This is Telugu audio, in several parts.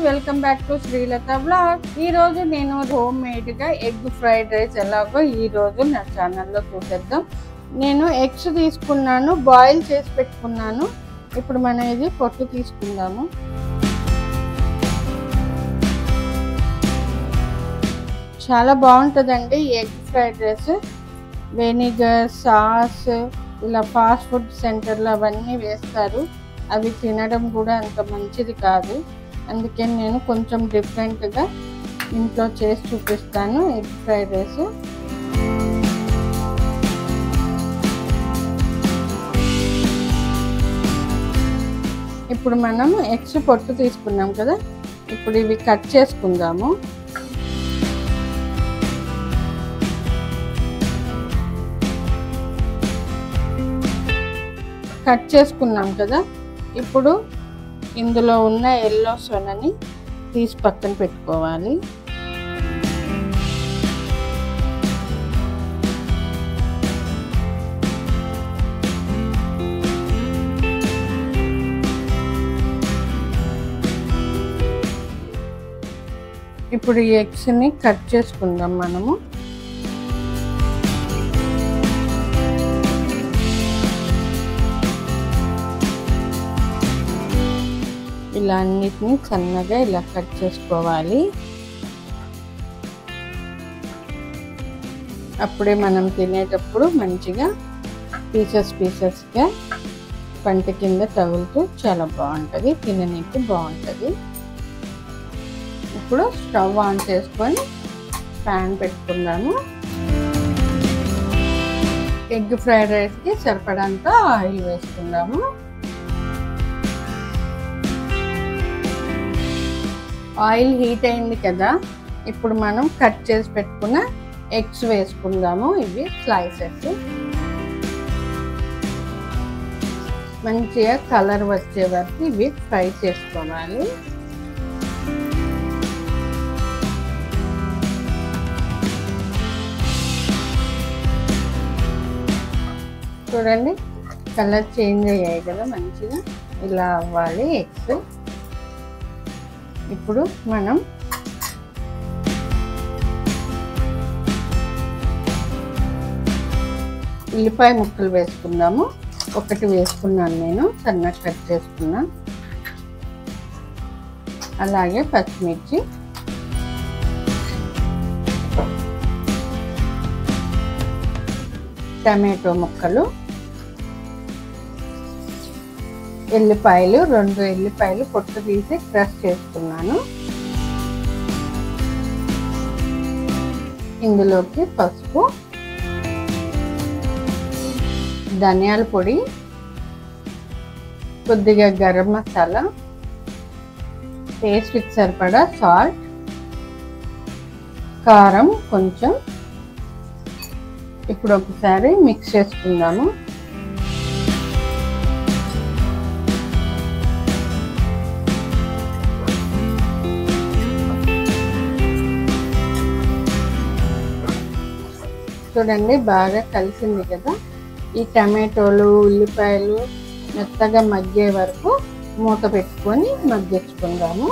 Welcome back to Srilatha blog. ఈ రోజు నేను హోమ్ మేడ్ గా ఎగ్ ఫ్రైడ్ రైస్ ఎలాగో ఈ రోజు నా ఛానల్లో చూసేద్దాం. నేను ఎగ్స్ తీసుకున్నాను, బాయిల్ చేసి పెట్టుకున్నాను. ఇప్పుడు మనం ఇది పొట్టు తీసుకుందాము. చాలా బాగుంటుందండి egg fried rice. Vinegar, sauce, ఇలా ఫాస్ట్ ఫుడ్ సెంటర్లో అవన్నీ వేస్తారు. అవి తినడం కూడా అంత మంచిది కాదు. అందుకే నేను కొంచెం డిఫరెంట్గా ఇంట్లో చేసి చూపిస్తాను ఎగ్ ఫ్రైడ్ రైస్. ఇప్పుడు మనం ఎగ్స్ పొట్టు తీసుకున్నాం కదా, ఇప్పుడు ఇవి కట్ చేసుకుందాము. కట్ చేసుకున్నాం కదా, ఇప్పుడు ఇందులో ఉన్న ఎల్లో సొనని తీసి పక్కన పెట్టుకోవాలి. ఇప్పుడు ఈ ఎగ్స్ని కట్ చేసుకుందాం మనము. ఇలా అన్నిటిని సన్నగా ఇలా కట్ చేసుకోవాలి. అప్పుడే మనం తినేటప్పుడు మంచిగా పీసెస్గా పంట కింద తగులుతూ చాలా బాగుంటుంది, తిననీకి బాగుంటుంది. ఇప్పుడు స్టవ్ ఆన్ చేసుకొని ప్యాన్ పెట్టుకుందాము. ఎగ్ ఫ్రైడ్ రైస్కి సరిపడంత ఆయిల్ వేసుకుందాము. ఆయిల్ హీట్ అయింది కదా, ఇప్పుడు మనం కట్ చేసి పెట్టుకున్న ఎగ్స్ వేసుకుందాము. ఇవి స్లైసెస్. మంచిగా కలర్ వచ్చే వరకు ఇవి ఫ్రై చేసుకోవాలి. చూడండి, కలర్ చేంజ్ అయ్యాయి కదా, మంచిగా ఇలా అవ్వాలి ఎగ్స్. ఇప్పుడు మనం ఉల్లిపాయ ముక్కలు వేసుకుందాము. ఒకటి వేసుకున్నాను నేను, సన్నగా కట్ చేసుకున్నా. అలాగే పచ్చిమిర్చి, టమాటో ముక్కలు, ఎల్లిపాయలు, 2 ఎల్లిపాయలు పొట్టు తీసి క్రష్ చేసుకున్నాను. ఇందులోకి పసుపు, ధనియాల పొడి, కొద్దిగా గరం మసాలా, టేస్ట్కి సరిపడా సాల్ట్, కారం కొంచెం. ఇప్పుడు ఒకసారి మిక్స్ చేసుకుందాము. చూడండి, బాగా కలిసింది కదా. ఈ టమాటోలు, ఉల్లిపాయలు మెత్తగా మగ్గే వరకు మూత పెట్టుకొని మగ్గించుకుందాము.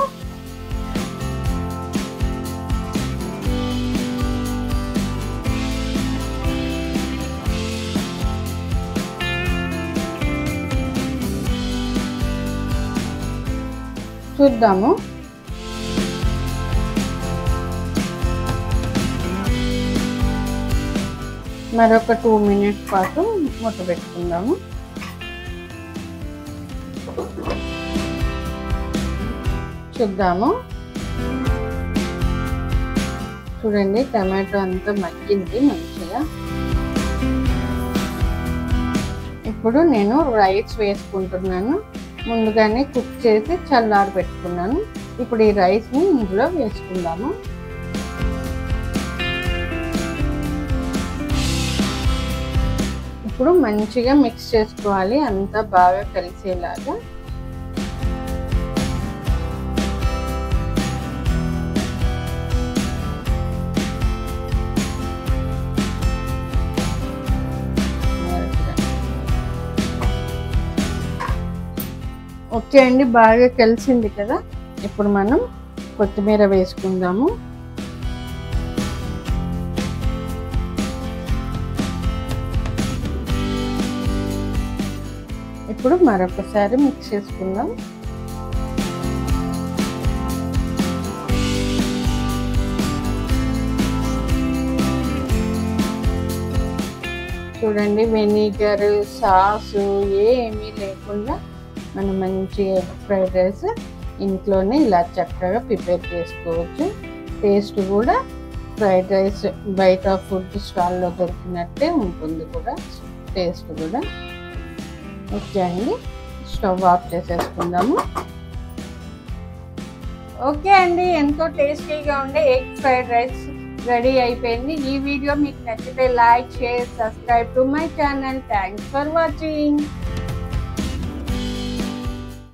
చూద్దాము. మరొక 2 మినిట్స్ పాటు మూత పెట్టుకుందాము. చూద్దాము. చూడండి, టమాటో అంతా మగ్గింది మంచిగా. ఇప్పుడు నేను రైస్ వేసుకుంటున్నాను. ముందుగానే కుక్ చేసి చల్లారి పెట్టుకున్నాను. ఇప్పుడు ఈ రైస్ని ఇందులో వేసుకుందాము. ఇప్పుడు మంచిగా మిక్స్ చేసుకోవాలి, అంతా బాగా కలిసేలాగా. ఓకే అండి, బాగా కలిసింది కదా. ఇప్పుడు మనం కొత్తిమీర వేసుకుందాము. ఇప్పుడు మరొకసారి మిక్స్ చేసుకుందాం. చూడండి, వెనిగర్ సాసు ఏమీ లేకుండా మనం మంచి ఎగ్ ఫ్రైడ్ రైస్ ఇంట్లోనే ఇలా చక్కగా ప్రిపేర్ చేసుకోవచ్చు. టేస్ట్ కూడా ఫ్రైడ్ రైస్ బయట ఫుడ్ స్టాల్లో దొరికినట్టే ఉంటుంది కూడా, టేస్ట్ కూడా. ఓకే అండి, స్టవ్ ఆఫ్ చేసేసుకుందాము. ఓకే అండి, ఎంతో టేస్టీగా ఉండే ఎగ్ ఫ్రైడ్ రైస్ రెడీ అయిపోయింది. ఈ వీడియో మీకు నచ్చితే like, share, subscribe to my channel. Thanks for watching.